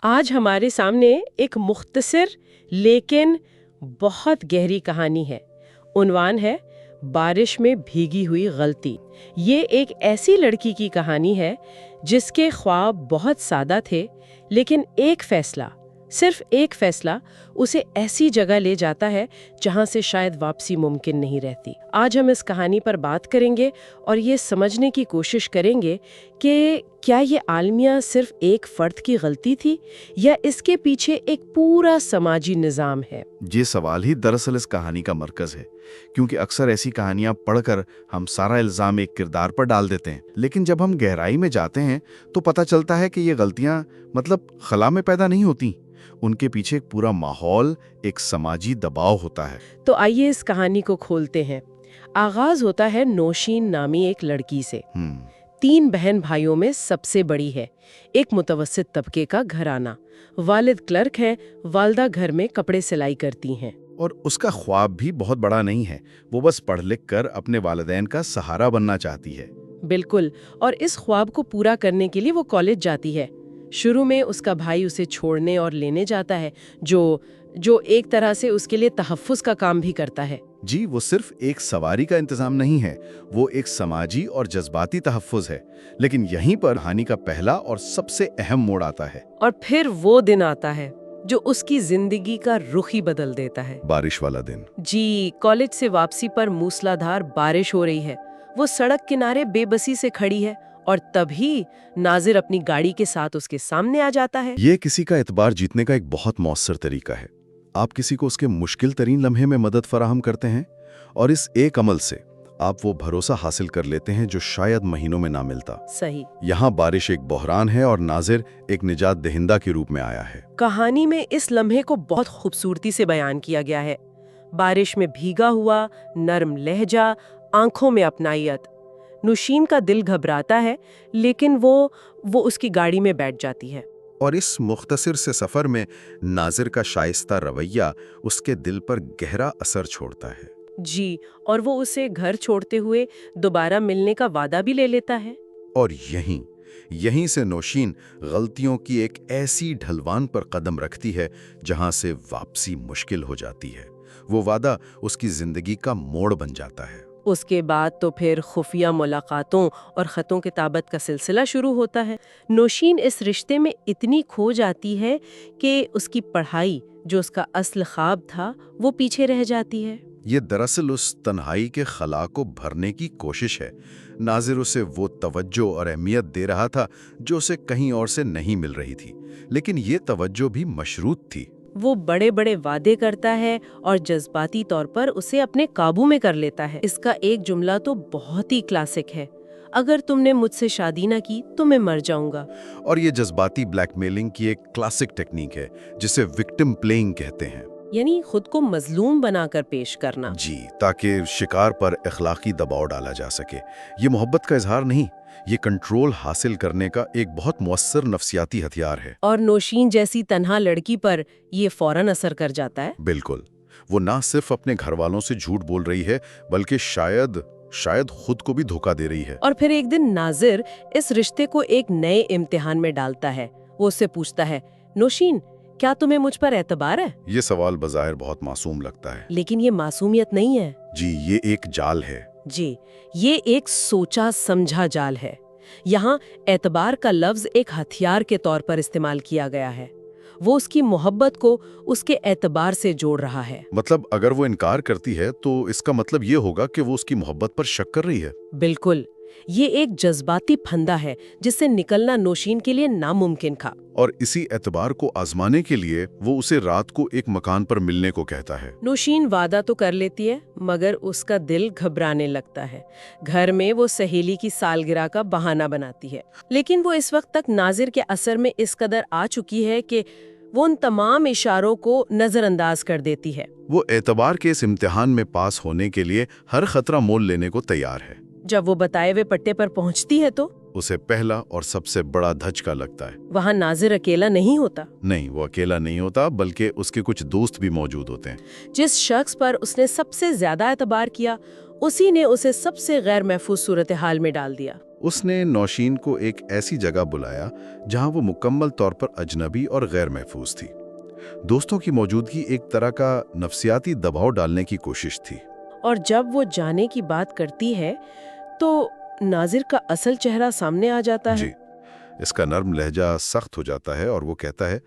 آج ہمارے سامنے ایک مختصر لیکن بہت گہری کہانی ہے۔ عنوان ہے بارش میں بھیگی ہوئی غلطی۔ یہ ایک ایسی لڑکی کی کہانی ہے جس کے خواب بہت سادہ تھے، لیکن ایک فیصلہ، صرف ایک فیصلہ اسے ایسی جگہ لے جاتا ہے جہاں سے شاید واپسی ممکن نہیں رہتی۔ آج ہم اس کہانی پر بات کریں گے اور یہ سمجھنے کی کوشش کریں گے کہ کیا یہ عالمیہ صرف ایک فرد کی غلطی تھی یا اس کے پیچھے ایک پورا سماجی نظام ہے؟ یہ سوال ہی دراصل اس کہانی کا مرکز ہے، کیونکہ اکثر ایسی کہانیاں پڑھ کر ہم سارا الزام ایک کردار پر ڈال دیتے ہیں، لیکن جب ہم گہرائی میں جاتے ہیں تو پتہ چلتا ہے کہ یہ غلطیاں خلا میں پیدا نہیں ہوتی، ان کے پیچھے ایک پورا ماحول، ایک سماجی دباؤ ہوتا ہے۔ تو آئیے اس کہانی کو کھولتے ہیں۔ آغاز ہوتا ہے نوشین نامی ایک لڑکی سے۔ 3 بہن بھائیوں میں سب سے بڑی ہے، ایک متوسط طبقے کا گھرانہ، والد کلرک ہیں، والدہ گھر میں کپڑے سلائی کرتی ہیں۔ اور اس کا خواب بھی بہت بڑا نہیں ہے، وہ بس پڑھ لکھ کر اپنے والدین کا سہارا بننا چاہتی ہے۔ بالکل، اور اس خواب کو پورا کرنے کے لیے وہ کالج جاتی ہے۔ شروع میں اس کا بھائی اسے چھوڑنے اور لینے جاتا ہے، جو ایک طرح سے اس کے لیے تحفظ کا کام بھی کرتا ہے۔ جی، وہ صرف ایک سواری کا انتظام نہیں ہے، وہ ایک سماجی اور جذباتی تحفظ ہے۔ لیکن یہیں پر کہانی کا پہلا اور سب سے اہم موڑ آتا ہے۔ اور پھر وہ دن آتا ہے جو اس کی زندگی کا رخ ہی بدل دیتا ہے۔ بارش والا دن۔ جی، کالج سے واپسی پر موسلادھار بارش ہو رہی ہے، وہ سڑک کنارے بے بسی سے کھڑی ہے، اور تبھی ناظر اپنی گاڑی کے ساتھ اس کے سامنے آ جاتا ہے۔ یہ کسی کا اعتبار جیتنے کا ایک بہت مؤثر طریقہ ہے۔ آپ کسی کو اس کے مشکل ترین لمحے میں مدد فراہم کرتے ہیں، اور اس ایک عمل سے آپ وہ بھروسہ حاصل کر لیتے ہیں جو شاید مہینوں میں نہ ملتا۔ صحیح۔ یہاں بارش ایک بحران ہے اور ناظر ایک نجات دہندہ کے روپ میں آیا ہے۔ کہانی میں اس لمحے کو بہت خوبصورتی سے بیان کیا گیا ہے۔ بارش میں بھیگا ہوا، نرم لہجہ، آنکھوں میں اپنائیت۔ نوشین کا دل گھبراتا ہے، لیکن وہ اس کی گاڑی میں بیٹھ جاتی ہے۔ اور اس مختصر سے سفر میں ناظر کا شائستہ رویہ اس کے دل پر گہرا اثر چھوڑتا ہے۔ جی، اور وہ اسے گھر چھوڑتے ہوئے دوبارہ ملنے کا وعدہ بھی لے لیتا ہے۔ اور یہیں سے نوشین غلطیوں کی ایک ایسی ڈھلوان پر قدم رکھتی ہے جہاں سے واپسی مشکل ہو جاتی ہے۔ وہ وعدہ اس کی زندگی کا موڑ بن جاتا ہے۔ اس کے بعد تو پھر خفیہ ملاقاتوں اور خطوں کتابت کا سلسلہ شروع ہوتا ہے۔ نوشین اس رشتے میں اتنی کھو جاتی ہے کہ اس کی پڑھائی، جو اس کا اصل خواب تھا، وہ پیچھے رہ جاتی ہے۔ یہ دراصل اس تنہائی کے خلا کو بھرنے کی کوشش ہے۔ ناظر اسے وہ توجہ اور اہمیت دے رہا تھا جو اسے کہیں اور سے نہیں مل رہی تھی، لیکن یہ توجہ بھی مشروط تھی۔ وہ بڑے بڑے وعدے کرتا ہے اور جذباتی طور پر اسے اپنے قابو میں کر لیتا ہے۔ اس کا ایک جملہ تو بہت ہی کلاسک ہے: اگر تم نے مجھ سے شادی نہ کی تو میں مر جاؤں گا۔ اور یہ جذباتی بلیک میلنگ کی ایک کلاسک ٹیکنیک ہے جسے وکٹم پلینگ کہتے ہیں، یعنی خود کو مظلوم بنا کر پیش کرنا۔ جی، تاکہ شکار پر اخلاقی دباؤ ڈالا جا سکے۔ یہ محبت کا اظہار نہیں، یہ کنٹرول حاصل کرنے کا ایک بہت مؤثر نفسیاتی ہتھیار ہے۔ اور نوشین جیسی تنہا لڑکی پر یہ فوراً اثر کر جاتا ہے۔ بالکل، وہ نہ صرف اپنے گھر والوں سے جھوٹ بول رہی ہے بلکہ شاید خود کو بھی دھوکہ دے رہی ہے۔ اور پھر ایک دن ناظر اس رشتے کو ایک نئے امتحان میں ڈالتا ہے۔ وہ اس سے پوچھتا ہے: نوشین، کیا تمہیں مجھ پر اعتبار ہے؟ یہ سوال بظاہر بہت معصوم لگتا ہے، لیکن یہ معصومیت نہیں ہے۔ جی، یہ ایک جال ہے۔ جی، یہ ایک سوچا سمجھا جال ہے۔ یہاں اعتبار کا لفظ ایک ہتھیار کے طور پر استعمال کیا گیا ہے۔ وہ اس کی محبت کو اس کے اعتبار سے جوڑ رہا ہے۔ مطلب اگر وہ انکار کرتی ہے تو اس کا مطلب یہ ہوگا کہ وہ اس کی محبت پر شک کر رہی ہے۔ بالکل، یہ ایک جذباتی پھندا ہے جس سے نکلنا نوشین کے لیے ناممکن تھا۔ اور اسی اعتبار کو آزمانے کے لیے وہ اسے رات کو ایک مکان پر ملنے کو کہتا ہے۔ نوشین وعدہ تو کر لیتی ہے، مگر اس کا دل گھبرانے لگتا ہے۔ گھر میں وہ سہیلی کی سالگرہ کا بہانہ بناتی ہے، لیکن وہ اس وقت تک ناظر کے اثر میں اس قدر آ چکی ہے کہ وہ ان تمام اشاروں کو نظر انداز کر دیتی ہے۔ وہ اعتبار کے اس امتحان میں پاس ہونے کے لیے ہر خطرہ مول لینے کو تیار ہے۔ جب وہ بتائے ہوئے پٹے پر پہنچتی ہے تو اسے پہلا اور سب سے بڑا دھچکا لگتا ہے۔ وہاں ناظر اکیلا نہیں ہوتا۔ نہیں، وہ اکیلا نہیں ہوتا، بلکہ اس کے کچھ دوست بھی موجود ہوتے ہیں۔ جس شخص پر اس نے سب سے زیادہ اعتبار کیا، اسی نے اسے سب سے غیر محفوظ صورتحال میں ڈال دیا۔ اس نے نوشین کو ایک ایسی جگہ بلایا جہاں وہ مکمل طور پر اجنبی اور غیر محفوظ تھی۔ دوستوں کی موجودگی ایک طرح کا نفسیاتی دباؤ ڈالنے کی کوشش تھی۔ اور جب وہ جانے کی بات کرتی ہے تو ناظر کا اصل چہرہ سامنے آ جاتا ہے۔ جی، اس کا نرم لہجہ سخت ہو جاتا ہے اور وہ کہتا ہے،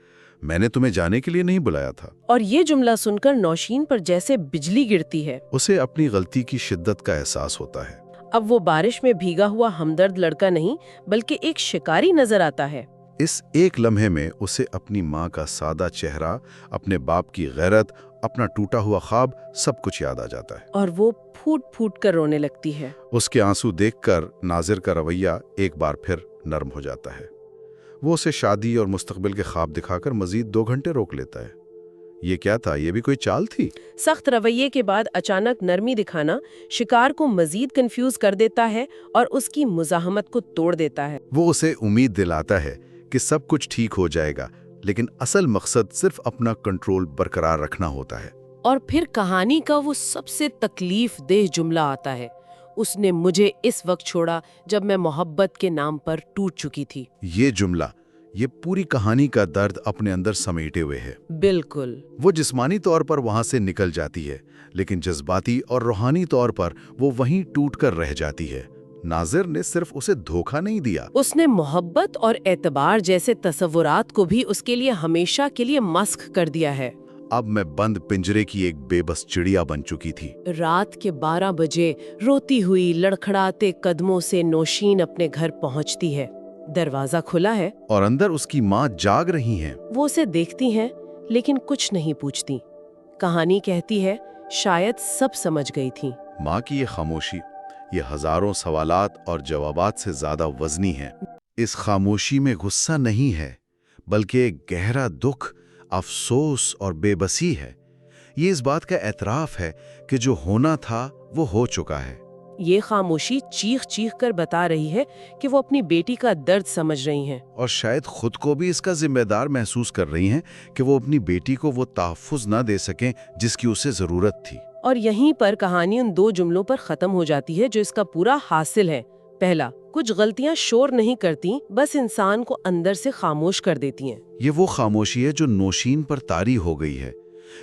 میں نے تمہیں جانے کے لیے نہیں بلایا تھا۔ اور یہ جملہ سن کر نوشین پر جیسے بجلی گرتی ہے۔ اسے اپنی غلطی کی شدت کا احساس ہوتا ہے۔ اب وہ بارش میں بھیگا ہوا ہمدرد لڑکا نہیں بلکہ ایک شکاری نظر آتا ہے۔ اس ایک لمحے میں اسے اپنی ماں کا سادہ چہرہ، اپنے باپ کی غیرت، اپنا ٹوٹا ہوا خواب، سب کچھ یاد آ جاتا ہے۔ اور وہ پھوٹ پھوٹ کر رونے لگتی ہے۔ اس کے آنسو دیکھ کر ناظر کا رویہ ایک بار پھر نرم ہو جاتا ہے۔ وہ اسے شادی اور مستقبل کے خواب دکھا کر مزید 2 گھنٹے روک لیتا ہے۔ یہ کیا تھا؟ یہ بھی کوئی چال تھی؟ سخت رویے کے بعد اچانک نرمی دکھانا شکار کو مزید کنفیوز کر دیتا ہے اور اس کی مزاحمت کو توڑ دیتا ہے۔ وہ اسے امید دلاتا ہے کہ سب کچھ ٹھیک ہو جائے گا، لیکن اصل مقصد صرف اپنا کنٹرول برقرار رکھنا ہوتا ہے۔ اور پھر کہانی کا وہ سب سے تکلیف دہ جملہ آتا ہے، اس نے مجھے اس وقت چھوڑا جب میں محبت کے نام پر ٹوٹ چکی تھی۔ یہ جملہ، یہ پوری کہانی کا درد اپنے اندر سمیٹے ہوئے ہے۔ بالکل۔ وہ جسمانی طور پر وہاں سے نکل جاتی ہے، لیکن جذباتی اور روحانی طور پر وہ وہیں ٹوٹ کر رہ جاتی ہے۔ ناظر نے صرف اسے دھوکہ نہیں دیا، اس نے محبت اور اعتبار جیسے تصورات کو بھی اس کے لیے ہمیشہ کے لیے مسخ کر دیا ہے۔ اب میں بند پنجرے کی ایک بے بس چڑیا بن چکی تھی۔ رات کے 12 بجے روتی ہوئی لڑکھڑاتے قدموں سے نوشین اپنے گھر پہنچتی ہے۔ دروازہ کھلا ہے اور اندر اس کی ماں جاگ رہی ہیں۔ وہ اسے دیکھتی ہیں لیکن کچھ نہیں پوچھتی۔ کہانی کہتی ہے شاید سب سمجھ گئی تھی۔ ماں کی یہ خاموشی، یہ ہزاروں سوالات اور جوابات سے زیادہ وزنی ہے۔ اس خاموشی میں غصہ نہیں ہے، بلکہ ایک گہرا دکھ، افسوس اور بے بسی ہے۔ یہ اس بات کا اعتراف ہے کہ جو ہونا تھا وہ ہو چکا ہے۔ یہ خاموشی چیخ چیخ کر بتا رہی ہے کہ وہ اپنی بیٹی کا درد سمجھ رہی ہیں، اور شاید خود کو بھی اس کا ذمہ دار محسوس کر رہی ہیں کہ وہ اپنی بیٹی کو وہ تحفظ نہ دے سکیں جس کی اسے ضرورت تھی۔ اور یہیں پر کہانی ان 2 جملوں پر ختم ہو جاتی ہے جو اس کا پورا حاصل ہے۔ پہلا، کچھ غلطیاں شور نہیں کرتی، بس انسان کو اندر سے خاموش کر دیتی ہیں۔ یہ وہ خاموشی ہے جو نوشین پر طاری ہو گئی ہے۔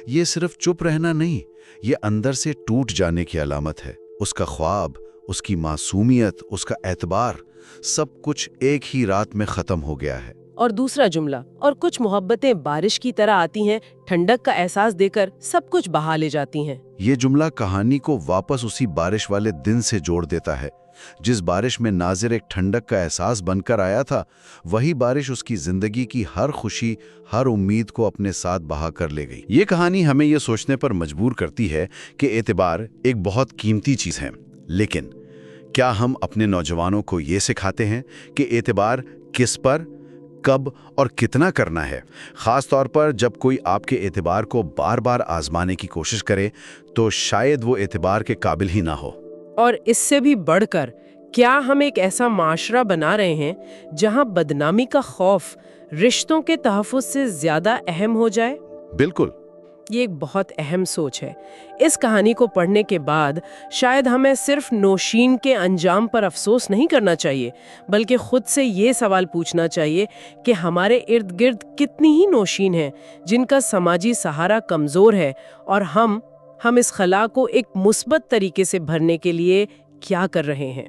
یہ صرف چپ رہنا نہیں، یہ اندر سے ٹوٹ جانے کی علامت ہے۔ اس کا خواب، اس کی معصومیت، اس کا اعتبار، سب کچھ ایک ہی رات میں ختم ہو گیا ہے۔ اور دوسرا جملہ، اور کچھ محبتیں بارش کی طرح آتی ہیں، ٹھنڈک کا احساس دے کر سب کچھ بہا لے جاتی ہیں۔ یہ جملہ کہانی کو واپس اسی بارش والے دن سے جوڑ دیتا ہے۔ جس بارش میں ناظر ایک ٹھنڈک کا احساس بن کر آیا تھا، وہی بارش اس کی زندگی کی ہر خوشی، ہر امید کو اپنے ساتھ بہا کر لے گئی۔ یہ کہانی ہمیں یہ سوچنے پر مجبور کرتی ہے کہ اعتبار ایک بہت قیمتی چیز ہے، لیکن کیا ہم اپنے نوجوانوں کو یہ سکھاتے ہیں کہ اعتبار کس پر، کب اور کتنا کرنا ہے؟ خاص طور پر جب کوئی آپ کے اعتبار کو بار بار آزمانے کی کوشش کرے تو شاید وہ اعتبار کے قابل ہی نہ ہو۔ اور اس سے بھی بڑھ کر، کیا ہم ایک ایسا معاشرہ بنا رہے ہیں جہاں بدنامی کا خوف رشتوں کے تحفظ سے زیادہ اہم ہو جائے؟ بالکل۔ یہ ایک بہت اہم سوچ ہے۔ اس کہانی کو پڑھنے کے بعد شاید ہمیں صرف نوشین کے انجام پر افسوس نہیں کرنا چاہیے، بلکہ خود سے یہ سوال پوچھنا چاہیے کہ ہمارے ارد گرد کتنی ہی نوشین ہیں جن کا سماجی سہارا کمزور ہے، اور ہم اس خلا کو ایک مثبت طریقے سے بھرنے کے لیے کیا کر رہے ہیں۔